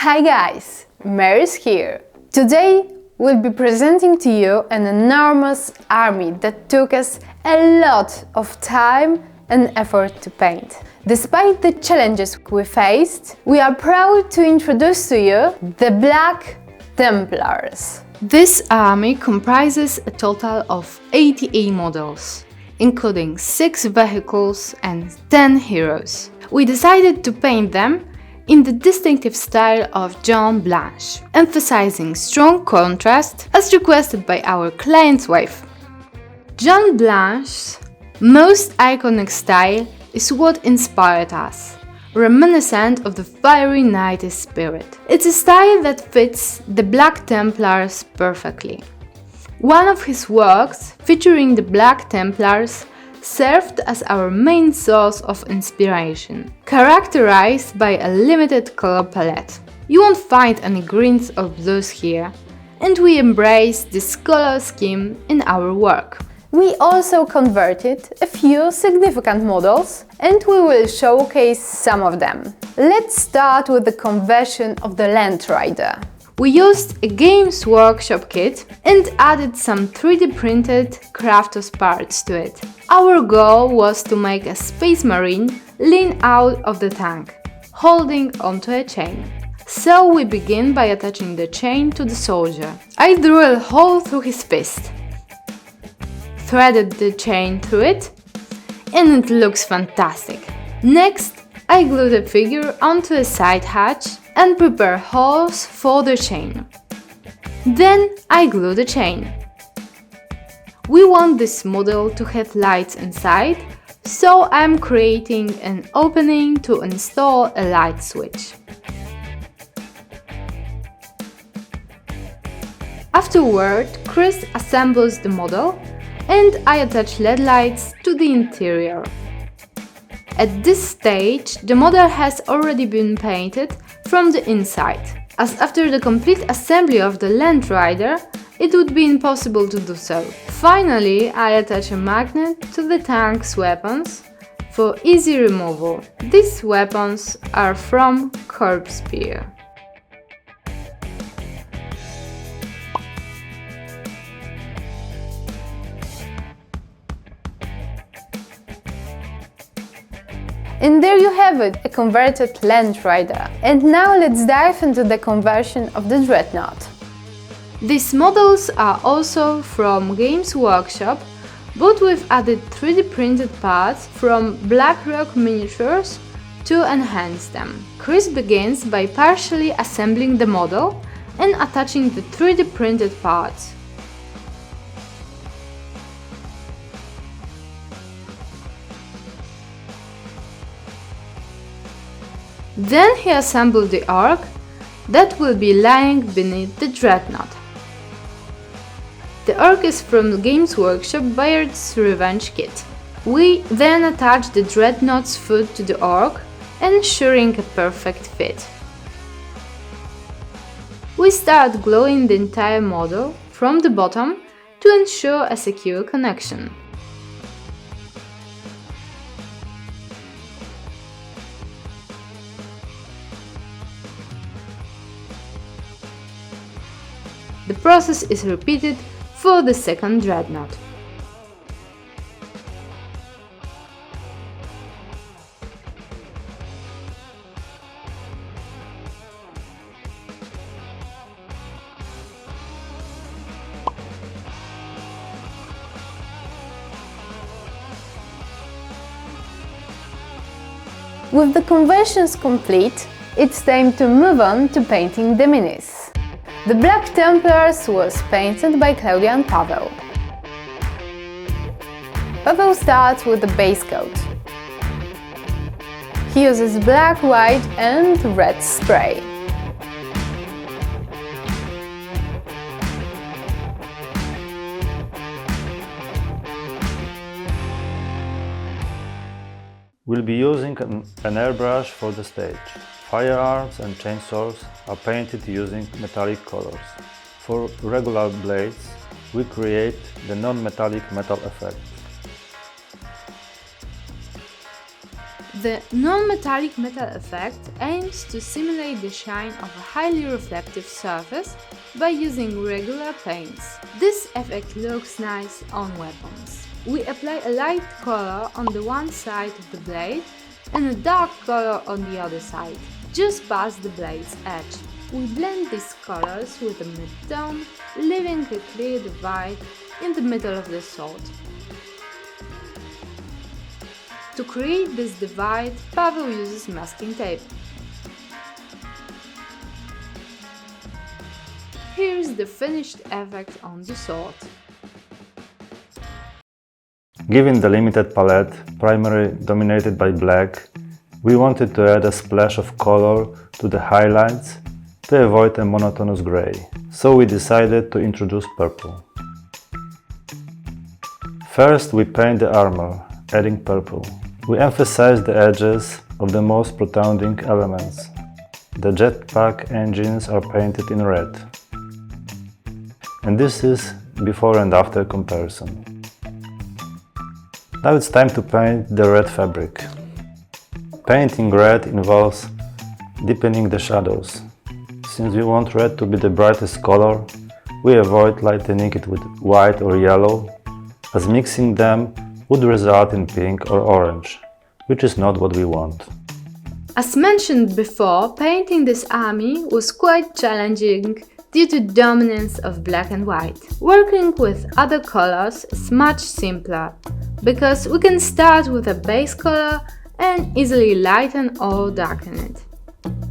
Hi guys, Mary's here. Today we'll be presenting to you an enormous army that took us a lot of time and effort to paint. Despite the challenges we faced, we are proud to introduce to you the Black Templars. This army comprises a total of 88 models, including 6 vehicles and 10 heroes. We decided to paint them in the distinctive style of Jaune Blanche, emphasizing strong contrast as requested by our client's wife. Jaune Blanche's most iconic style is what inspired us, reminiscent of the fiery 90s spirit. It's a style that fits the Black Templars perfectly. One of his works, featuring the Black Templars, served as our main source of inspiration, characterized by a limited color palette. You won't find any greens or blues here, and we embrace this color scheme in our work. We also converted a few significant models, and we will showcase some of them. Let's start with the conversion of the Land Rider. We used a Games Workshop kit and added some 3D printed Craftos parts to it. Our goal was to make a Space Marine lean out of the tank, holding onto a chain. So we begin by attaching the chain to the soldier. I drew a hole through his fist, threaded the chain through it, and it looks fantastic. Next, I glue the figure onto a side hatch and prepare holes for the chain. Then I glue the chain. We want this model to have lights inside, so I'm creating an opening to install a light switch. Afterward, Chris assembles the model and I attach LED lights to the interior. At this stage, the model has already been painted from the inside, as after the complete assembly of the Land Rider, it would be impossible to do so. Finally, I attach a magnet to the tank's weapons for easy removal. These weapons are from Corpse Spear. And there you have it, a converted Land Rider. And now let's dive into the conversion of the Dreadnought. These models are also from Games Workshop, but we've added 3D printed parts from Blackrock Miniatures to enhance them. Chris begins by partially assembling the model and attaching the 3D printed parts. Then he assembled the Orc that will be lying beneath the Dreadnought. The Orc is from the Games Workshop Bayard's Revenge kit. We then attach the Dreadnought's foot to the Orc, ensuring a perfect fit. We start gluing the entire model from the bottom to ensure a secure connection. The process is repeated for the second Dreadnought. With the conversions complete, it's time to move on to painting the minis. The Black Templars was painted by Claudia and Paweł. Paweł starts with the base coat. He uses black, white and red spray. We'll be using an airbrush for the stage. Firearms and chainsaws are painted using metallic colors. For regular blades, we create the non-metallic metal effect. The non-metallic metal effect aims to simulate the shine of a highly reflective surface by using regular paints. This effect looks nice on weapons. We apply a light color on the one side of the blade and a dark color on the other side, just past the blade's edge. We blend these colors with a mid-tone, leaving a clear divide in the middle of the sword. To create this divide, Paweł uses masking tape. Here's the finished effect on the sword. Given the limited palette, primarily dominated by black, we wanted to add a splash of color to the highlights to avoid a monotonous gray, so we decided to introduce purple. First, we paint the armor, adding purple. We emphasize the edges of the most protruding elements. The jetpack engines are painted in red. And this is before and after comparison. Now it's time to paint the red fabric. Painting red involves deepening the shadows. Since we want red to be the brightest color, we avoid lightening it with white or yellow, as mixing them would result in pink or orange, which is not what we want. As mentioned before, painting this army was quite challenging due to dominance of black and white. Working with other colors is much simpler, because we can start with a base color and easily lighten or darken it.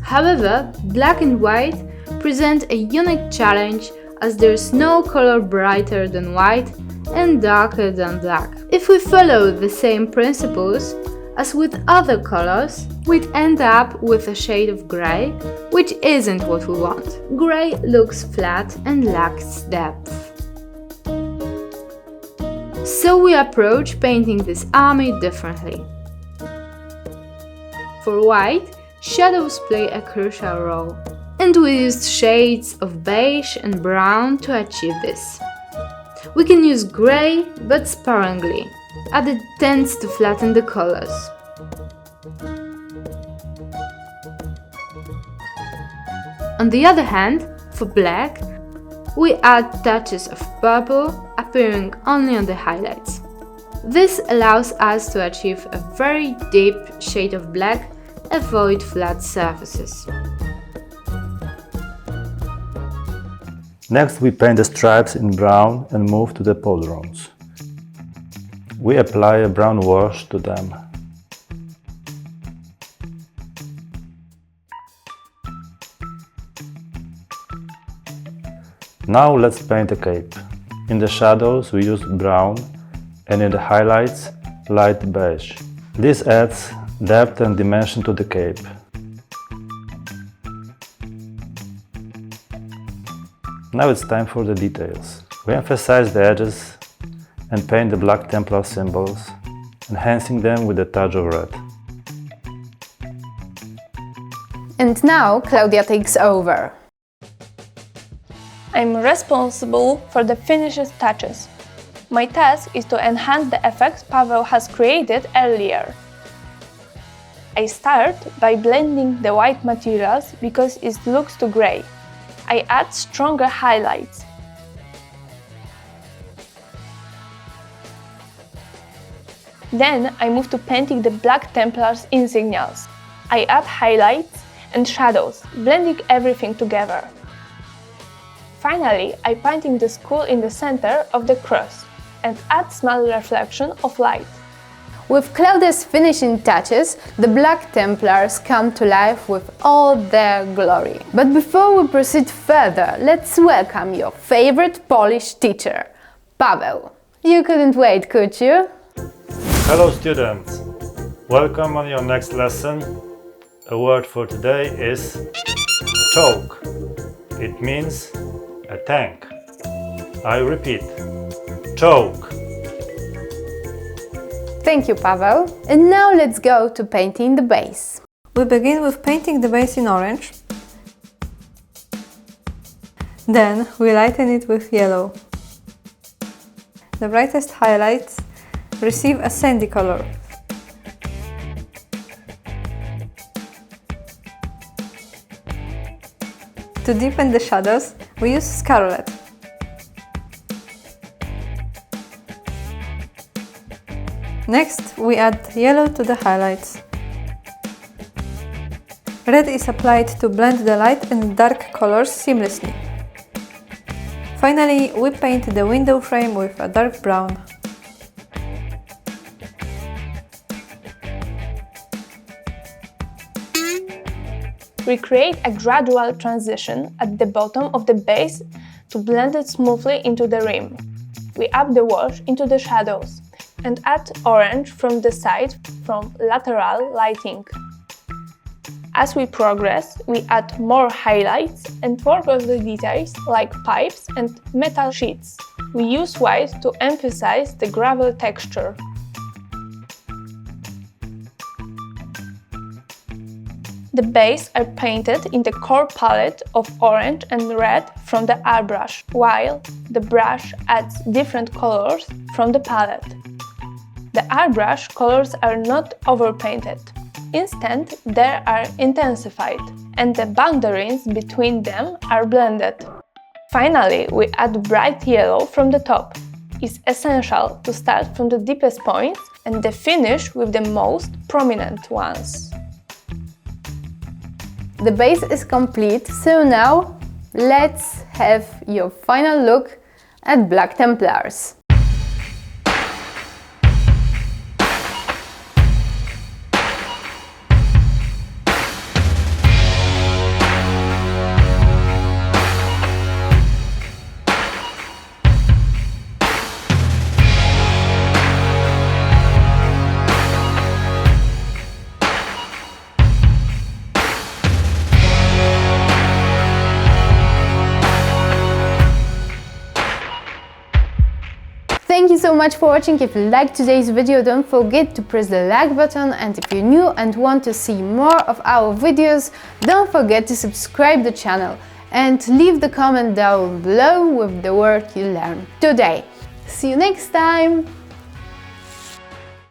However, black and white present a unique challenge as there is no color brighter than white and darker than black. If we follow the same principles as with other colors, we'd end up with a shade of grey, which isn't what we want. Grey looks flat and lacks depth. So we approach painting this army differently. For white, shadows play a crucial role, and we used shades of beige and brown to achieve this. We can use grey, but sparingly, as it tends to flatten the colors. On the other hand, for black, we add touches of purple appearing only on the highlights. This allows us to achieve a very deep shade of black, avoid flat surfaces. Next, we paint the stripes in brown and move to the pauldrons. We apply a brown wash to them. Now let's paint the cape. In the shadows we use brown and in the highlights light beige. This adds depth and dimension to the cape. Now it's time for the details. We emphasize the edges and paint the black Templar symbols, enhancing them with a touch of red. And now Claudia takes over. I'm responsible for the finished touches. My task is to enhance the effects Paweł has created earlier. I start by blending the white materials because it looks too grey. I add stronger highlights. Then I move to painting the Black Templars insignias. I add highlights and shadows, blending everything together. Finally, I painting the skull in the center of the cross and add small reflection of light. With Claudia's finishing touches, the Black Templars come to life with all their glory. But before we proceed further, let's welcome your favorite Polish teacher, Paweł. You couldn't wait, could you? Hello students! Welcome on your next lesson. A word for today is czołg. It means a tank. I repeat, czołg. Thank you, Paweł. And now let's go to painting the base. We begin with painting the base in orange. Then we lighten it with yellow. The brightest highlights receive a sandy color. To deepen the shadows, we use scarlet. Next, we add yellow to the highlights. Red is applied to blend the light and dark colors seamlessly. Finally, we paint the window frame with a dark brown. We create a gradual transition at the bottom of the base to blend it smoothly into the rim. We add the wash into the shadows and add orange from the side from lateral lighting. As we progress, we add more highlights and work on the details like pipes and metal sheets. We use white to emphasize the gravel texture. The base are painted in the core palette of orange and red from the airbrush, while the brush adds different colors from the palette. The airbrush colors are not overpainted. Instead, they are intensified, and the boundaries between them are blended. Finally, we add bright yellow from the top. It's essential to start from the deepest points and the finish with the most prominent ones. The base is complete, so now let's have your final look at Black Templars. Thank you so much for watching. If you liked today's video, don't forget to press the like button, and if you're new and want to see more of our videos, don't forget to subscribe the channel and leave the comment down below with the word you learned today. See you next time!